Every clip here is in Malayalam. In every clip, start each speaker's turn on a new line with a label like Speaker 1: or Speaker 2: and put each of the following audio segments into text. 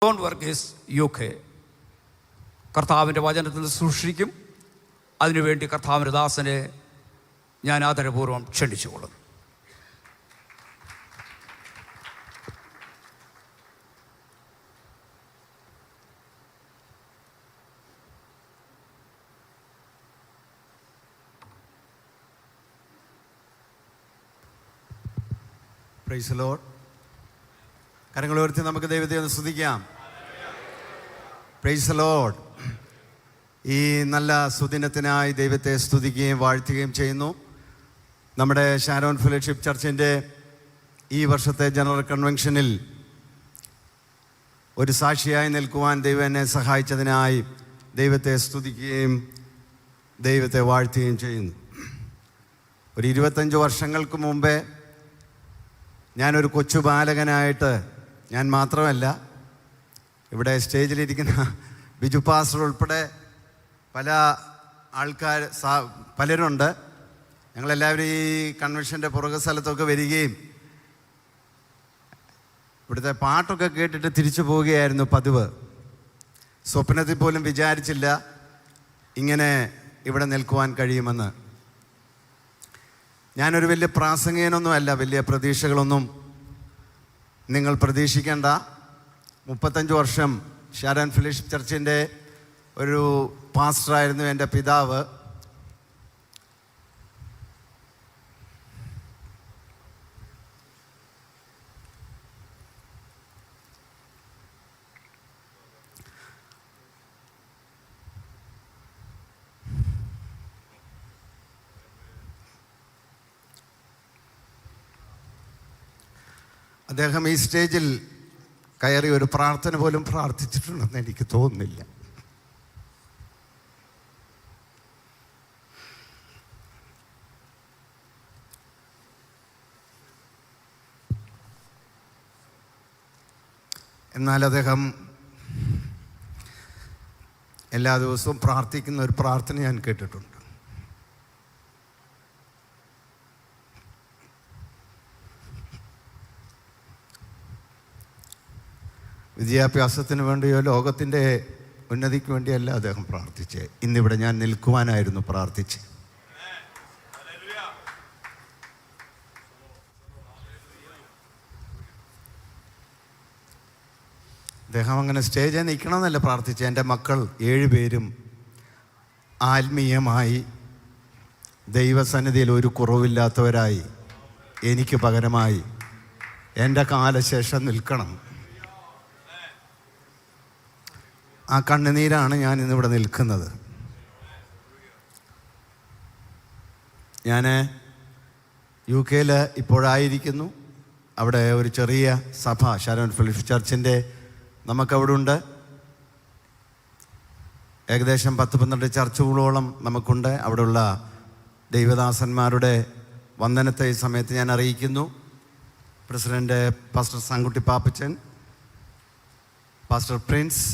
Speaker 1: John Varghese UK. കർത്താവിൻ്റെ വചനത്തിൽ സൂക്ഷിക്കും. അതിനുവേണ്ടി കർത്താവിൻ്റെ ദാസനെ ഞാൻ ആദരപൂർവ്വം ക്ഷണിച്ചുകൊള്ളുന്നു.
Speaker 2: Praise the Lord. കരങ്ങൾ ഉയർത്തി നമുക്ക് ദൈവത്തെ ഒന്ന് സ്തുതിക്കാം. Praise the Lord. ഈ നല്ല സുദിനത്തിനായി ദൈവത്തെ സ്തുതിക്കുകയും വാഴ്ത്തുകയും ചെയ്യുന്നു. നമ്മുടെ ഷാരോൺ ഫെലോഷിപ്പ് ചർച്ചിൻ്റെ ഈ വർഷത്തെ ജനറൽ കൺവെൻഷനിൽ ഒരു സാക്ഷിയായി നിൽക്കുവാൻ ദൈവം എന്നെ സഹായിച്ചതിനായി ദൈവത്തെ സ്തുതിക്കുകയും ദൈവത്തെ വാഴ്ത്തുകയും ചെയ്യുന്നു. ഒരു 25 വർഷങ്ങൾക്ക് മുമ്പേ ഞാനൊരു കൊച്ചു ബാലകനായിട്ട്, ഞാൻ മാത്രമല്ല, ഇവിടെ സ്റ്റേജിലിരിക്കുന്ന ബിജു പാസ്റ്റർ ഉൾപ്പെടെ പല ആൾക്കാർ പലരുണ്ട്. ഞങ്ങളെല്ലാവരും ഈ കൺവെൻഷൻ്റെ പുറകു സ്ഥലത്തൊക്കെ വരികയും ഇവിടുത്തെ പാട്ടൊക്കെ കേട്ടിട്ട് തിരിച്ചു പോവുകയായിരുന്നു പതിവ്. സ്വപ്നത്തിൽ പോലും വിചാരിച്ചില്ല ഇങ്ങനെ ഇവിടെ നിൽക്കുവാൻ കഴിയുമെന്ന്. ഞാനൊരു വലിയ പ്രാസംഗികനൊന്നുമല്ല, വലിയ പ്രതീക്ഷകളൊന്നും നിങ്ങൾ പ്രതീക്ഷിക്കേണ്ട. 35 വർഷം ഷാരോൺ ഫെലോഷിപ്പ് ചർച്ചിൻ്റെ ഒരു പാസ്റ്ററായിരുന്നു എൻ്റെ പിതാവ്. അദ്ദേഹം ഈ സ്റ്റേജിൽ കയറി ഒരു പ്രാർത്ഥന പോലും പ്രാർത്ഥിച്ചിട്ടുണ്ടെന്ന് എനിക്ക് തോന്നുന്നില്ല. എന്നാൽ അദ്ദേഹം എല്ലാ ദിവസവും പ്രാർത്ഥിക്കുന്ന ഒരു പ്രാർത്ഥന ഞാൻ കേട്ടിട്ടുണ്ട്. വിദ്യാഭ്യാസത്തിന് വേണ്ടിയോ ലോകത്തിൻ്റെ ഉന്നതിക്ക് വേണ്ടിയല്ല അദ്ദേഹം പ്രാർത്ഥിച്ചത്. ഇന്നിവിടെ ഞാൻ നിൽക്കുവാനായിരുന്നു പ്രാർത്ഥിച്ചത്. അദ്ദേഹം അങ്ങനെ സ്റ്റേജിൽ നിൽക്കണമെന്നല്ല പ്രാർത്ഥിച്ചത്. എൻ്റെ മക്കൾ 7 പേരും ആത്മീയമായി ദൈവസന്നിധിയിൽ ഒരു കുറവില്ലാത്തവരായി എനിക്ക് പകരമായി എൻ്റെ കാലശേഷം നിൽക്കണം. ആ കണ്ണുനീരാണ് ഞാൻ ഇന്നിവിടെ നിൽക്കുന്നത്. ഞാൻ UK ഇപ്പോഴായിരിക്കുന്നു. അവിടെ ഒരു ചെറിയ സഭ ഷാരോൺ ഫെലോഷിപ്പ് ചർച്ചിൻ്റെ നമുക്കവിടെ ഉണ്ട്. ഏകദേശം 10-12 ചർച്ചുകളോളം നമുക്കുണ്ട്. അവിടെയുള്ള ദൈവദാസന്മാരുടെ വന്ദനത്തെ ഈ സമയത്ത് ഞാൻ അറിയിക്കുന്നു. President pastor Sankutty Pappachan, pastor Prince,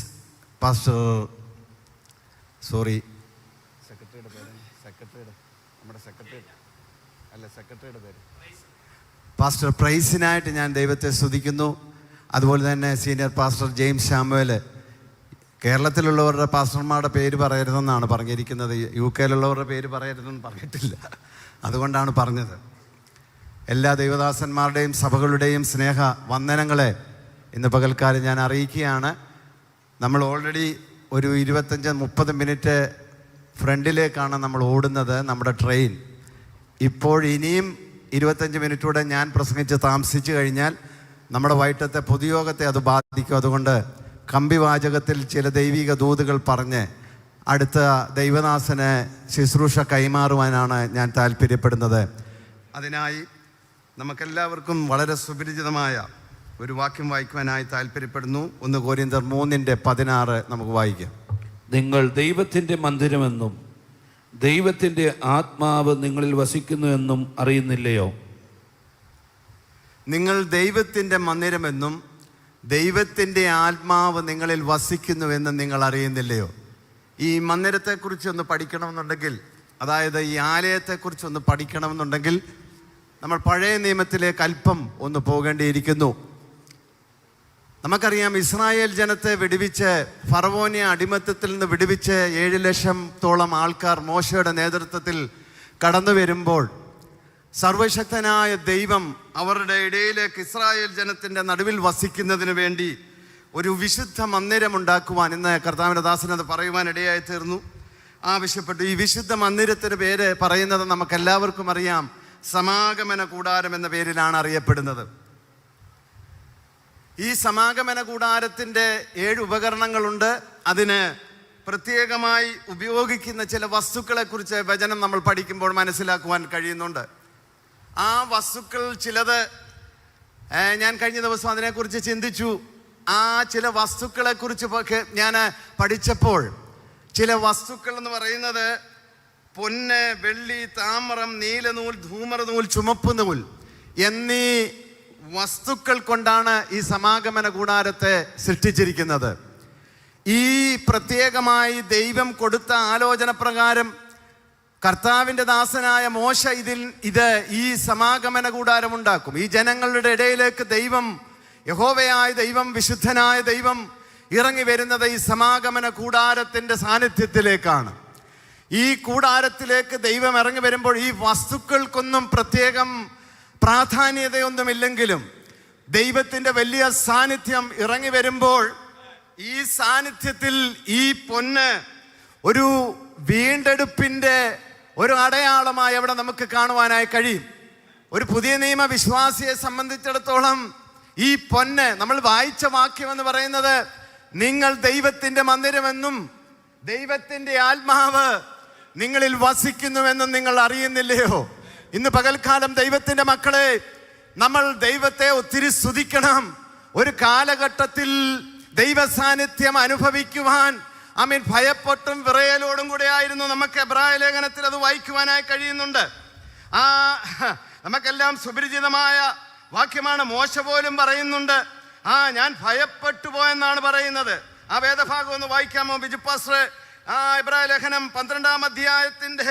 Speaker 2: സെക്രട്ടറിയുടെ പേര് പാസ്റ്റർ പ്രൈസിനായിട്ട് ഞാൻ ദൈവത്തെ സ്തുതിക്കുന്നു. അതുപോലെ തന്നെ സീനിയർ പാസ്റ്റർ ജെയിംസ് ശാമുവേൽ. കേരളത്തിലുള്ളവരുടെ പാസ്റ്റർമാരുടെ പേര് പറയരുതെന്നാണ് പറഞ്ഞിരിക്കുന്നത്. UK പേര് പറയരുതെന്ന് പറഞ്ഞിട്ടില്ല, അതുകൊണ്ടാണ് പറഞ്ഞത്. എല്ലാ ദൈവദാസന്മാരുടെയും സഭകളുടെയും സ്നേഹ വന്ദനങ്ങളെ ഇന്ന് പകൽക്കാലം ഞാൻ അറിയിക്കുകയാണ്. നമ്മൾ ഓൾറെഡി ഒരു 25-30 മിനിറ്റ് ഫ്രണ്ടിലേക്കാണ് നമ്മൾ ഓടുന്നത്, നമ്മുടെ ട്രെയിൻ. ഇപ്പോൾ ഇനിയും 25 മിനിറ്റൂടെ ഞാൻ പ്രസംഗിച്ച് താമസിച്ചു കഴിഞ്ഞാൽ നമ്മുടെ വൈകിട്ടത്തെ പൊതുയോഗത്തെ അത് ബാധിക്കും. അതുകൊണ്ട് കമ്പിവാചകത്തിൽ ചില ദൈവിക ദൂതുകൾ പറഞ്ഞ് അടുത്ത ദൈവദാസന് ശുശ്രൂഷ കൈമാറുവാനാണ് ഞാൻ താല്പര്യപ്പെടുന്നത്. അതിനായി നമുക്കെല്ലാവർക്കും വളരെ സുപരിചിതമായ ഒരു വാക്യം വായിക്കുവാനായി താല്പര്യപ്പെടുന്നു. 1 കൊരിന്ത്യർ 3:16 നമുക്ക് വായിക്കാം.
Speaker 3: നിങ്ങൾ ദൈവത്തിൻ്റെ മന്ദിരമെന്നും ദൈവത്തിൻ്റെ ആത്മാവ് നിങ്ങളിൽ വസിക്കുന്നുവെന്നും അറിയുന്നില്ലയോ?
Speaker 2: നിങ്ങൾ ദൈവത്തിൻ്റെ മന്ദിരമെന്നും ദൈവത്തിൻ്റെ ആത്മാവ് നിങ്ങളിൽ വസിക്കുന്നുവെന്നും നിങ്ങൾ അറിയുന്നില്ലയോ? ഈ മന്ദിരത്തെക്കുറിച്ചൊന്ന് പഠിക്കണമെന്നുണ്ടെങ്കിൽ, അതായത് ഈ ആലയത്തെക്കുറിച്ചൊന്ന് പഠിക്കണമെന്നുണ്ടെങ്കിൽ നമ്മൾ പഴയ നിയമത്തിലേക്ക് അല്പം ഒന്ന് പോകേണ്ടിയിരിക്കുന്നു. നമുക്കറിയാം, ഇസ്രായേൽ ജനത്തെ വിടുവിച്ച് ഫറവോനെ അടിമത്തത്തിൽ നിന്ന് വിടുവിച്ച് 7 ലക്ഷത്തോളം ആൾക്കാർ മോശയുടെ നേതൃത്വത്തിൽ കടന്നു വരുമ്പോൾ സർവശക്തനായ ദൈവം അവരുടെ ഇടയിലേക്ക് ഇസ്രായേൽ ജനത്തിൻ്റെ നടുവിൽ വസിക്കുന്നതിന് വേണ്ടി ഒരു വിശുദ്ധ മന്ദിരമുണ്ടാക്കുവാൻ, ഇന്ന് കർത്താവിൻ്റെ ദാസനത് പറയുവാൻ ഇടയായി തീർന്നു, ആവശ്യപ്പെട്ടു. ഈ വിശുദ്ധ മന്ദിരത്തിൻ്റെ പേര് പറയുന്നത് നമുക്കെല്ലാവർക്കും അറിയാം, സമാഗമന കൂടാരം എന്ന പേരിലാണ് അറിയപ്പെടുന്നത്. ഈ സമാഗമന കൂടാരത്തിൻ്റെ 7 ഉപകരണങ്ങളുണ്ട്. അതിന് പ്രത്യേകമായി ഉപയോഗിക്കുന്ന ചില വസ്തുക്കളെക്കുറിച്ച് വചനം നമ്മൾ പഠിക്കുമ്പോൾ മനസ്സിലാക്കുവാൻ കഴിയുന്നുണ്ട്. ആ വസ്തുക്കൾ ചിലത് ഞാൻ കഴിഞ്ഞ ദിവസം അതിനെക്കുറിച്ച് ചിന്തിച്ചു. ആ ചില വസ്തുക്കളെക്കുറിച്ച് ഞാൻ പഠിച്ചപ്പോൾ ചില വസ്തുക്കൾ എന്ന് പറയുന്നത് പൊന്ന്, വെള്ളി, താമ്രം, നീലനൂൽ, ധൂമറനൂൽ, ചുമപ്പ് നൂൽ എന്നീ വസ്തുക്കൾ കൊണ്ടാണ് ഈ സമാഗമന കൂടാരത്തെ സൃഷ്ടിച്ചിരിക്കുന്നത്. ഈ പ്രത്യേകമായി ദൈവം കൊടുത്ത ആലോചന പ്രകാരം കർത്താവിൻ്റെ ദാസനായ മോശ ഈ സമാഗമന കൂടാരം ഉണ്ടാക്കും. ഈ ജനങ്ങളുടെ ഇടയിലേക്ക് ദൈവം, യഹോവയായ ദൈവം, വിശുദ്ധനായ ദൈവം ഇറങ്ങി വരുന്നത് ഈ സമാഗമന കൂടാരത്തിൻ്റെ സാന്നിധ്യത്തിലേക്കാണ്. ഈ കൂടാരത്തിലേക്ക് ദൈവം ഇറങ്ങി വരുമ്പോൾ ഈ വസ്തുക്കൾക്കൊന്നും പ്രത്യേകം പ്രാധാന്യതയൊന്നുമില്ലെങ്കിലും ദൈവത്തിൻ്റെ വലിയ സാന്നിധ്യം ഇറങ്ങി വരുമ്പോൾ ഈ സാന്നിധ്യത്തിൽ ഈ പൊന്ന് ഒരു വീണ്ടെടുപ്പിൻ്റെ ഒരു അടയാളമായി അവിടെ നമുക്ക് കാണുവാനായി കഴിയും. ഒരു പുതിയ നിയമ വിശ്വാസിയെ സംബന്ധിച്ചിടത്തോളം ഈ പൊന്ന്, നമ്മൾ വായിച്ച വാക്യം എന്ന് പറയുന്നത്, നിങ്ങൾ ദൈവത്തിൻ്റെ മന്ദിരമെന്നും ദൈവത്തിൻ്റെ ആത്മാവ് നിങ്ങളിൽ വസിക്കുന്നുവെന്നും നിങ്ങൾ അറിയുന്നില്ലയോ? ഇന്ന് പകൽക്കാലം ദൈവത്തിൻ്റെ മക്കളെ, നമ്മൾ ദൈവത്തെ ഒത്തിരി സ്തുതിക്കണം. ഒരു കാലഘട്ടത്തിൽ ദൈവ സാന്നിധ്യം അനുഭവിക്കുവാൻ ഭയപ്പെട്ടും വിറയലോടും കൂടെ ആയിരുന്നു. നമുക്ക് എബ്രായ ലേഖനത്തിൽ അത് വായിക്കുവാനായി കഴിയുന്നുണ്ട്. നമുക്കെല്ലാം സുപരിചിതമായ വാക്യമാണ്. മോശ പോലും പറയുന്നുണ്ട്, ഞാൻ ഭയപ്പെട്ടു പോയെന്നാണ് പറയുന്നത്. ആ വേദഭാഗം ഒന്ന് വായിക്കാമോ ബിജു പാസ്റ്റർ? എബ്രായ ലേഖനം 12-ാം അധ്യായത്തിന്റെ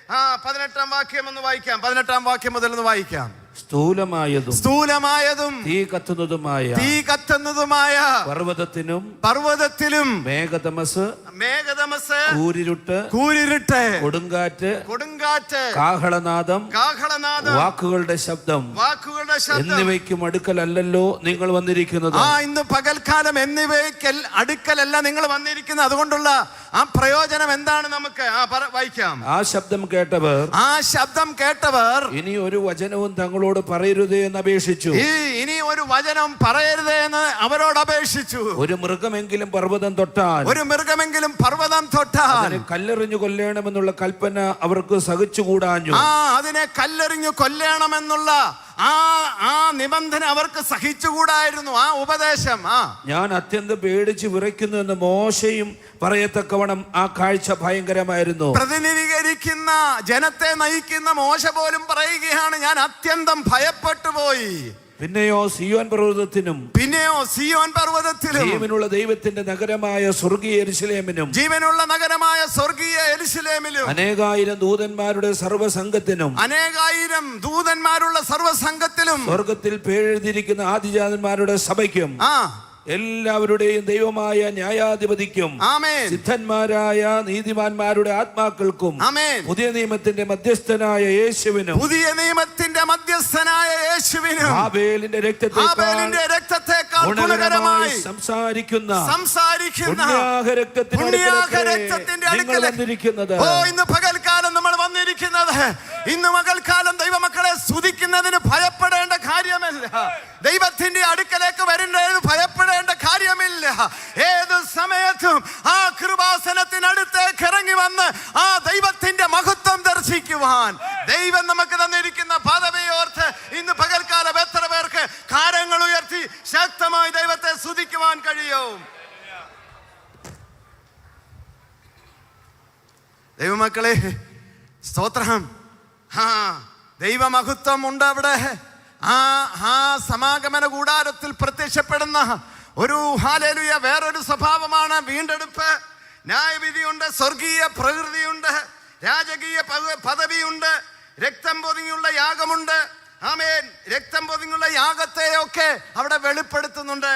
Speaker 2: 18-ാം വാക്യം ഒന്ന് വായിക്കാം. 18-ാം വാക്യം മുതൽ ഒന്ന് വായിക്കാം. സ്ഥൂലമായതും തീ കത്തുന്നതുമായ പർവ്വതത്തിലും മേഘതമസ്, കൂരിരുട്ട്, കൊടുങ്കാറ്റ്, കാഹളനാദം, വാക്കുകളുടെ ശബ്ദം എന്നിവയ്ക്കും അടുക്കലല്ലോ നിങ്ങൾ വന്നിരിക്കുന്നത്. ഇന്ന് പകൽക്കാലം എന്നിവയ്ക്ക് അടുക്കലല്ല നിങ്ങൾ വന്നിരിക്കുന്നത്. അതുകൊണ്ടുള്ള ആ പ്രയോജനം എന്താണ് നമുക്ക് വായിക്കാം. ആ ശബ്ദം കേട്ടവർ ഇനി ഒരു വചനവും തങ്ങളോട് പറയരുതേ എന്ന് അപേക്ഷിച്ചു. ഇനി ഒരു വചനം പറയരുതേ എന്ന് അവരോട് അപേക്ഷിച്ചു. ഒരു മൃഗമെങ്കിലും പർവ്വതം തൊട്ടാൽ കല്ലെറിഞ്ഞു കൊല്ലണമെന്നുള്ള കൽപ്പന അവർക്ക് സഹിച്ചുകൂടാഞ്ഞു. അതിനെ കല്ലെറിഞ്ഞു കൊല്ലണമെന്നുള്ള ആ നിബന്ധന അവർക്ക് സഹിച്ചുകൂടായിരുന്നു. ആ ഉപദേശം ഞാൻ അത്യന്തം പേടിച്ച് വിറയ്ക്കുന്നു എന്ന് മോശയും പറയത്തക്കവണ്ണം ആ കാഴ്ച ഭയങ്കരമായിരുന്നു. പ്രതിനിധീകരിക്കുന്ന ജനത്തെ നയിക്കുന്ന മോശ പോലും പറയുകയാണ്, ഞാൻ അത്യന്തം ഭയപ്പെട്ടു പോയി. പിന്നെയോ സിയോൻ പർവ്വതത്തിനും ജീവനുള്ള ദൈവത്തിന്റെ നഗരമായ സ്വർഗീയ യെരൂശലേമിനും അനേകായിരം ദൂതന്മാരുടെ സർവ്വസംഘത്തിനും സ്വർഗത്തിൽ പേരെഴുതിയിരിക്കുന്ന ആദിജാതന്മാരുടെ സഭയ്ക്കും എല്ലാവരുടെയും ദൈവമായ ന്യായാധിപതിക്കും സിദ്ധന്മാരായ നീതിമാന്മാരുടെ ആത്മാക്കൾക്കും പുതിയ നിയമത്തിന്റെ മധ്യസ്ഥനായ യേശുവിനും ആബേലിന്റെ രക്തത്തെക്കാൾ ഗുണകരമായി സംസാരിക്കുന്ന പുണ്യാഹരക്തത്തിന്റെ അടുക്കൽ വന്നിരിക്കുന്നത്. ഇന്ന് പകൽക്കാലം നമ്മൾ വന്നിരിക്കുന്നത്, ഇന്ന് പകൽക്കാലം ദൈവമക്കളെ സ്തുതിക്കുന്നതിന് ഭയപ്പെടേണ്ട കാര്യമില്ല. ദൈവത്തിന്റെ അടുക്കലേക്ക് വരുന്നതിന് ഭയപ്പെടേണ്ട കാര്യമില്ല. ഏത് സമയത്തും ആ കൃപാസനത്തിനടുത്തേക്ക് ഇറങ്ങി വന്ന് ആ ദൈവത്തിന്റെ മഹത്വം ദർശിക്കുവാൻ ദൈവം നമുക്ക് തന്നിരിക്കുന്ന പദവിയോർത്ത് ഇന്ന് പകൽക്കാലം എത്ര പേർക്ക് കാര്യങ്ങൾ ഉയർത്തി ശക്തമായി ദൈവത്തെ സ്തുതിക്കുവാൻ കഴിയും? ദൈവമക്കളെ സ്തോത്രം. ദൈവമഹത്വം ഉണ്ട് അവിടെ. ആ സമാഗമന കൂടാരത്തിൽ പ്രത്യക്ഷപ്പെടുന്ന ഒരു ഹല്ലേലൂയ വേറൊരു സ്വഭാവമാണ് വീണ്ടെടുപ്പ്. ന്യായവിധിയുണ്ട്, സ്വർഗീയ പ്രകൃതിയുണ്ട്, രാജകീയ പദവിയുണ്ട്, രക്തം പൊതിഞ്ഞുള്ള യാഗമുണ്ട്, ആമേൻ, രക്തം പൊതിഞ്ഞുള്ള യാഗത്തെയൊക്കെ അവിടെ വെളിപ്പെടുത്തുന്നുണ്ട്.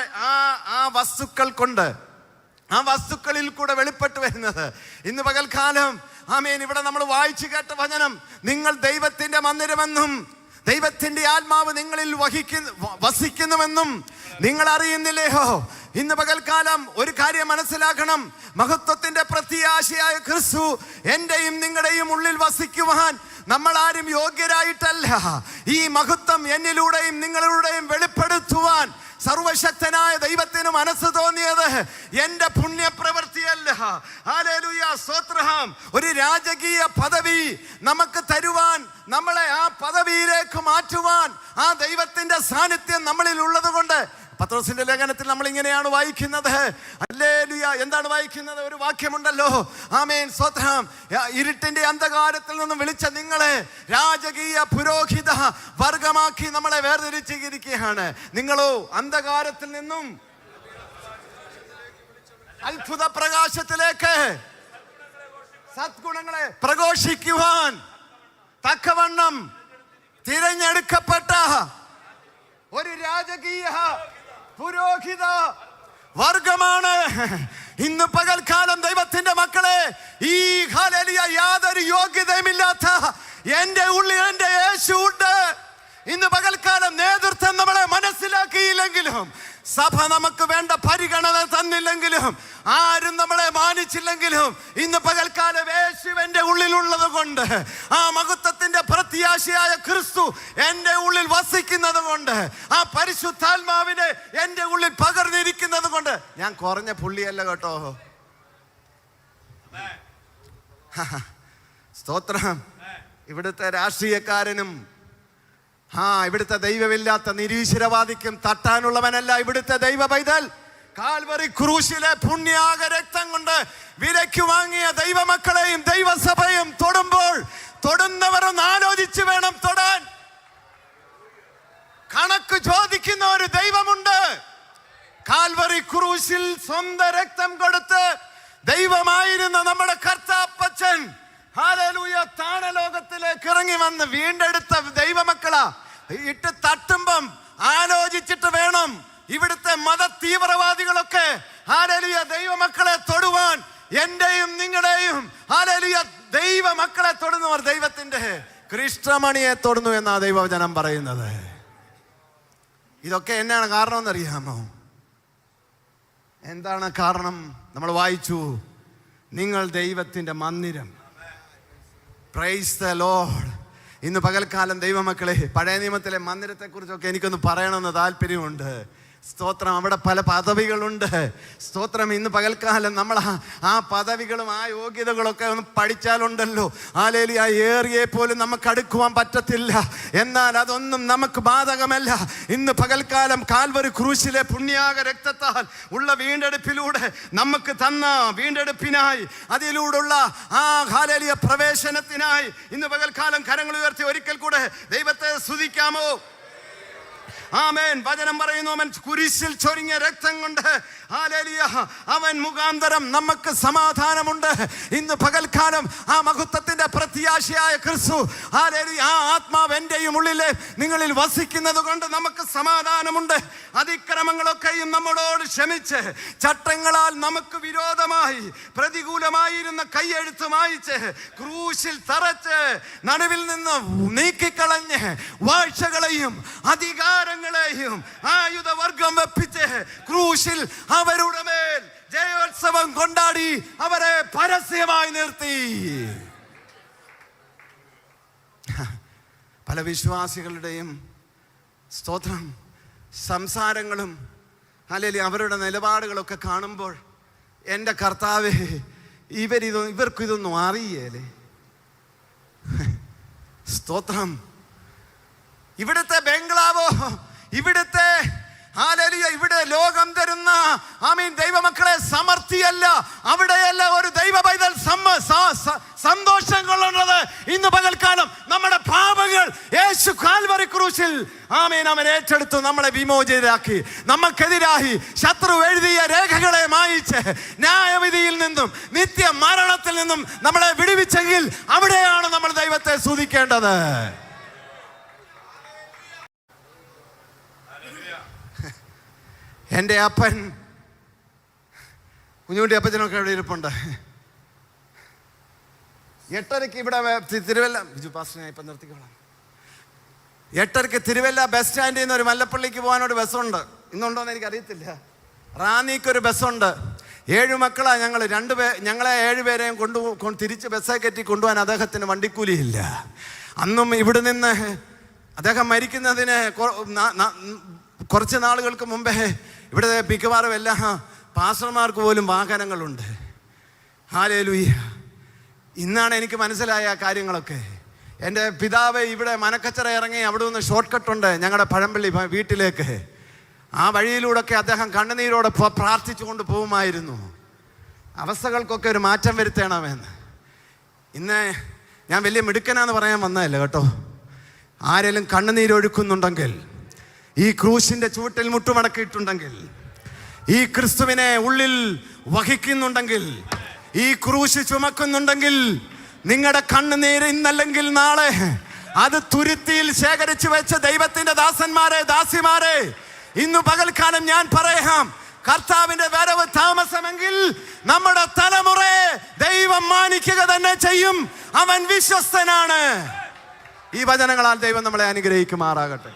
Speaker 2: ആ വസ്തുക്കൾ കൊണ്ട്, ആ വസ്തുക്കളിൽ കൂടെ വെളിപ്പെട്ടു വരുന്നത്. ഇന്ന് പകൽക്കാലം ആമേൻ, ഇവിടെ നമ്മൾ വായിച്ചു കേട്ട വചനം, നിങ്ങൾ ദൈവത്തിന്റെ മന്ദിരമെന്നും ദൈവത്തിന്റെ ആത്മാവ് നിങ്ങളിൽ വസിക്കുന്നുവെന്നും നിങ്ങൾ അറിയുന്നില്ലയോ? ഇന്ന് പകൽക്കാലം ഒരു കാര്യം മനസ്സിലാക്കണം. മഹത്വത്തിന്റെ പ്രത്യാശയായ ക്രിസ്തു എന്റെയും നിങ്ങളുടെയും ഉള്ളിൽ വസിക്കുവാൻ നമ്മൾ ആരും യോഗ്യരായിട്ടല്ല. ഈ മഹത്വം എന്നിലൂടെയും നിങ്ങളിലൂടെയും വെളിപ്പെടുത്തുവാൻ സർവശക്തനായ ദൈവത്തിന് മനസ്സ് തോന്നിയത് എന്റെ പുണ്യപ്രവൃത്തിയല്ല. ഹല്ലേലൂയ, സ്തോത്രം. ഒരു രാജകീയ പദവി നമുക്ക് തരുവാൻ, നമ്മളെ ആ പദവിയിലേക്ക് മാറ്റുവാൻ ആ ദൈവത്തിന്റെ സാന്നിധ്യം നമ്മളിൽ ഉള്ളത് കൊണ്ട് പത്രോസിന്റെ ലേഖനത്തിൽ നമ്മൾ ഇങ്ങനെയാണ് വായിക്കുന്നത്. ഹല്ലേലൂയ. എന്താണ് വായിക്കുന്നത്? ഒരു വാക്യമുണ്ടല്ലോ, ആമേൻ, സ്തോത്രം. ഇരുട്ടിന്റെ അന്ധകാരത്തിൽ നിന്നും വിളിച്ച നിങ്ങളെ രാജകീയ പുരോഹിത വർഗമാക്കി നമ്മളെ വേർതിരിച്ചിരിക്കുകയാണ്. നിങ്ങളോ അന്ധകാരത്തിൽ നിന്നും അത്ഭുത പ്രകാശത്തിലേക്ക് സദ്ഗുണങ്ങളെ പ്രഘോഷിക്കുവാൻ തക്കവണ്ണം തിരഞ്ഞെടുക്കപ്പെട്ട ഒരു രാജകീയ പുരോഹിത വർഗമാണ്. ഇന്ന് പകൽക്കാലം ദൈവത്തിന്റെ മക്കളെ, ഈ ഹല്ലേലൂയ യാതൊരു യോഗ്യതയുമില്ലാത്ത എന്റെ ഉള്ളിൽ എന്റെ യേശു ഉണ്ട്. ഇന്ന് പകൽക്കാലം നേതൃത്വം നമ്മളെ മനസ്സിലാക്കിയില്ലെങ്കിലും, സഭ നമുക്ക് വേണ്ട പരിഗണന തന്നില്ലെങ്കിലും, ആരും നമ്മളെ മാനിച്ചില്ലെങ്കിലും, ഇന്ന് പകൽക്കാലം യേശുവിന്റെ ഉള്ളിലുള്ളത് കൊണ്ട്, ആ മഹത്വത്തിന്റെ പ്രത്യാശയായ ക്രിസ്തു എന്റെ ഉള്ളിൽ വസിക്കുന്നത് കൊണ്ട്, ആ പരിശുദ്ധാത്മാവിനെ എന്റെ ഉള്ളിൽ പകർന്നിരിക്കുന്നത് കൊണ്ട്, ഞാൻ കുറഞ്ഞ പുള്ളിയല്ല കേട്ടോ. സ്തോത്രം. ഇവിടുത്തെ രാഷ്ട്രീയക്കാരനും ഇവിടുത്തെ ദൈവമില്ലാത്ത നിരീശ്വരവാദിക്കും തട്ടാനുള്ളവനല്ല ഇവിടുത്തെ ദൈവ പൈതൽ. കാൽവറി ക്രൂശിലെ പുണ്യാക രക്തം കൊണ്ട് വിലയ്ക്ക് വാങ്ങിയ ദൈവമക്കളെയും ദൈവസഭയും തൊടുമ്പോൾ, തൊടുന്നവർ ഒന്ന് ആലോചിച്ച് വേണം തൊടാൻ. കണക്ക് ചോദിക്കുന്ന ഒരു ദൈവമുണ്ട്. കാൽവറി ക്രൂശിൽ സ്വന്തം രക്തം കൊടുത്ത് ദൈവമായിരുന്ന നമ്മുടെ കർത്താപ്പച്ചൻ ഹല്ലേലൂയ താണലോകത്തിലേക്ക് ഇറങ്ങി വന്ന് വീണ്ടെടുത്ത ദൈവമക്കളാ. ഇട്ട് തട്ടുമ്പം ആലോചിച്ചിട്ട് വേണം ഇവിടുത്തെ മത തീവ്രവാദികളൊക്കെ ഹല്ലേലൂയ ദൈവമക്കളെ തൊടുവാൻ. എന്റെയും നിങ്ങളുടെയും ഹല്ലേലൂയ ദൈവമക്കളെ തൊടുന്നവർ ദൈവത്തിന്റെ കൃഷ്ണമണിയെ തൊടുന്നു എന്നാ ദൈവവചനം പറയുന്നത്. ഇതൊക്കെ എന്നാണ് കാരണം എന്നറിയാമോ? എന്താണ് കാരണം? നമ്മൾ വായിച്ചു, നിങ്ങൾ ദൈവത്തിന്റെ മന്ദിരം. Praise the Lord. ഇന്ന് പകൽക്കാലം ദൈവമക്കളെ, പഴയ നിയമത്തിലെ മന്ദിരത്തെക്കുറിച്ചൊക്കെ എനിക്കൊന്ന് പറയണമെന്ന് താല്പര്യമുണ്ട്. സ്തോത്രം. അവിടെ പല പദവികളുണ്ട്. സ്തോത്രം. ഇന്ന് പകൽക്കാലം നമ്മൾ ആ പദവികളും ആ യോഗ്യതകളൊക്കെ ഒന്ന് പഠിച്ചാലുണ്ടല്ലോ, ഹല്ലേലൂയ, ഏറിയെ പോലും നമുക്ക് അടുക്കുവാൻ പറ്റത്തില്ല. എന്നാൽ അതൊന്നും നമുക്ക് ബാധകമല്ല. ഇന്ന് പകൽക്കാലം കാൽവരി ക്രൂശിലെ പുണ്യാക രക്തത്താൽ ഉള്ള വീണ്ടെടുപ്പിലൂടെ നമുക്ക് തന്ന വീണ്ടെടുപ്പിനായി, അതിലൂടെയുള്ള ആ ഹല്ലേലൂയ പ്രവേശനത്തിനായി ഇന്ന് പകൽക്കാലം കരങ്ങൾ ഉയർത്തി ഒരിക്കൽ കൂടെ ദൈവത്തെ സ്തുതിക്കാമോ? ആമേൻ. വചനം പറയുന്നു, അവൻ കുരിശിൽ ചൊരിഞ്ഞ രക്തം കൊണ്ട് ഹല്ലേലൂയ അവൻ മുഖാന്തരം നമുക്ക് സമാധാനമുണ്ട്. ഇന്ന് പകൽക്കാലം ആ മഹത്വത്തിന്റെ പ്രത്യാശയായ ക്രിസ്തു ഹല്ലേലൂയ ആ ആത്മാവ് എന്റെയും ഉള്ളിലെ നിങ്ങളിൽ വസിക്കുന്നത് കൊണ്ട് നമുക്ക് സമാധാനമുണ്ട്. അതിക്രമങ്ങളൊക്കെയും നമ്മളോട് ക്ഷമിച്ച്, ചട്ടങ്ങളാൽ നമുക്ക് വിരോധമായി പ്രതികൂലമായിരുന്ന കൈയെഴുത്ത് മായിച്ച്, ക്രൂശിൽ തറച്ച് നടുവിൽ നിന്ന് നീക്കിക്കളഞ്ഞ്, വാഴ്ചകളെയും അധികാരങ്ങളെയും ആയുധവർഗം വെപ്പിച്ച് ക്രൂശിൽ അവരുടെ മേൽ ജയോത്സവം കൊണ്ടാടി അവരെ പരസ്യമായി നിർത്തി. പല വിശ്വാസികളുടെയും സ്തോത്രം സംസാരങ്ങളും അല്ലെങ്കിൽ അവരുടെ നിലപാടുകളൊക്കെ കാണുമ്പോൾ, എൻ്റെ കർത്താവേ, ഇവർക്കിതൊന്നും അറിയേലേ. സ്തോത്രം. ഇവിടുത്തെ ബംഗ്ലാവോ, ഇവിടുത്തെ ഹല്ലേലൂയ ഇവിടെ ലോകം തരുന്ന ആമീൻ ദൈവമക്കളെ സമൃദ്ധിയല്ല, അവിടെയല്ല ഒരു ദൈവ പൈതൽ സന്തോഷം കൊള്ളുന്നത്. ഇന്ന് പകൽക്കാലം നമ്മുടെ പാപങ്ങൾ യേശു കാൽവരി ക്രൂശിൽ ആമീൻ അവൻ ഏറ്റെടുത്തു, നമ്മളെ വിമോചിതരാക്കി. നമുക്കെതിരായി ശത്രു എഴുതിയ രേഖകളെ മായിച്ച് ന്യായവിധിയിൽ നിന്നും നിത്യ മരണത്തിൽ നിന്നും നമ്മളെ വിടുവിച്ചെങ്കിൽ അവിടെയാണ് നമ്മൾ ദൈവത്തെ സ്തുതിക്കേണ്ടത്. എൻ്റെ അപ്പൻ കുഞ്ഞുകുട്ടി അപ്പച്ചനൊക്കെ ഇവിടെ ഇരിപ്പുണ്ട്. 8:30 ഇവിടെ തിരുവല്ല ബിജു പാസ്റ്റർ ഞാൻ ഇപ്പം നിർത്തിക്കോളാം. 8:30 തിരുവല്ല ബസ് സ്റ്റാൻഡിൽ നിന്ന് ഒരു മല്ലപ്പള്ളിക്ക് പോകാനൊരു ബസ്സുണ്ട്. ഇന്നുണ്ടോയെന്ന് എനിക്കറിയത്തില്ല. റാന്നിക്കൊരു ബസ്സുണ്ട്. 7 മക്കളാണ് ഞങ്ങൾ. ഞങ്ങളെ 7 പേരെയും തിരിച്ച് ബസ്സേ കയറ്റി കൊണ്ടുപോകാൻ അദ്ദേഹത്തിന് വണ്ടിക്കൂലിയില്ല. അന്നും ഇവിടെ നിന്ന് അദ്ദേഹം മരിക്കുന്നതിന് കുറച്ച് നാളുകൾക്ക് മുമ്പേ ഇവിടെ മിക്കവാറും എല്ലാ പാസ്റ്റർമാർക്ക് പോലും വാഹനങ്ങളുണ്ട്. ഹല്ലേലൂയ. ഇന്നാണ് എനിക്ക് മനസ്സിലായ കാര്യങ്ങളൊക്കെ. എൻ്റെ പിതാവ് ഇവിടെ മനക്കച്ചറ ഇറങ്ങി അവിടെ നിന്ന് ഷോർട്ട് കട്ടുണ്ട് ഞങ്ങളുടെ പഴമ്പള്ളി വീട്ടിലേക്ക്. ആ വഴിയിലൂടെയൊക്കെ അദ്ദേഹം കണ്ണുനീരോടെ പ്രാർത്ഥിച്ചു കൊണ്ട് പോകുമായിരുന്നു. അവസ്ഥകൾക്കൊക്കെ ഒരു മാറ്റം വരുത്തണമെന്ന്. ഇന്ന് ഞാൻ വലിയ മിടുക്കനാന്ന് പറയാൻ വന്നതല്ല കേട്ടോ. ആരെങ്കിലും കണ്ണുനീരൊഴുക്കുന്നുണ്ടെങ്കിൽ, ഈ ക്രൂശിൻ്റെ ചുവട്ടിൽ മുട്ടുമടക്കിയിട്ടുണ്ടെങ്കിൽ, ഈ ക്രിസ്തുവിനെ ഉള്ളിൽ വഹിക്കുന്നുണ്ടെങ്കിൽ, ഈ ക്രൂശ് ചുമക്കുന്നുണ്ടെങ്കിൽ, നിങ്ങളുടെ കണ്ണുനീര് ഇന്നല്ലെങ്കിൽ നാളെ അത് തുരുത്തിയിൽ ശേഖരിച്ചു വെച്ച ദൈവത്തിന്റെ ദാസന്മാരെ, ദാസിമാരെ, ഇന്നു പകൽക്കാലം ഞാൻ പറയാം, കർത്താവിന്റെ വരവ് താമസമെങ്കിൽ നമ്മുടെ തലമുറയെ ദൈവം മാനിക്കുക തന്നെ ചെയ്യും. അവൻ വിശ്വസ്തനാണ്. ഈ വചനങ്ങളാൽ ദൈവം നമ്മളെ അനുഗ്രഹിക്കുമാറാകട്ടെ.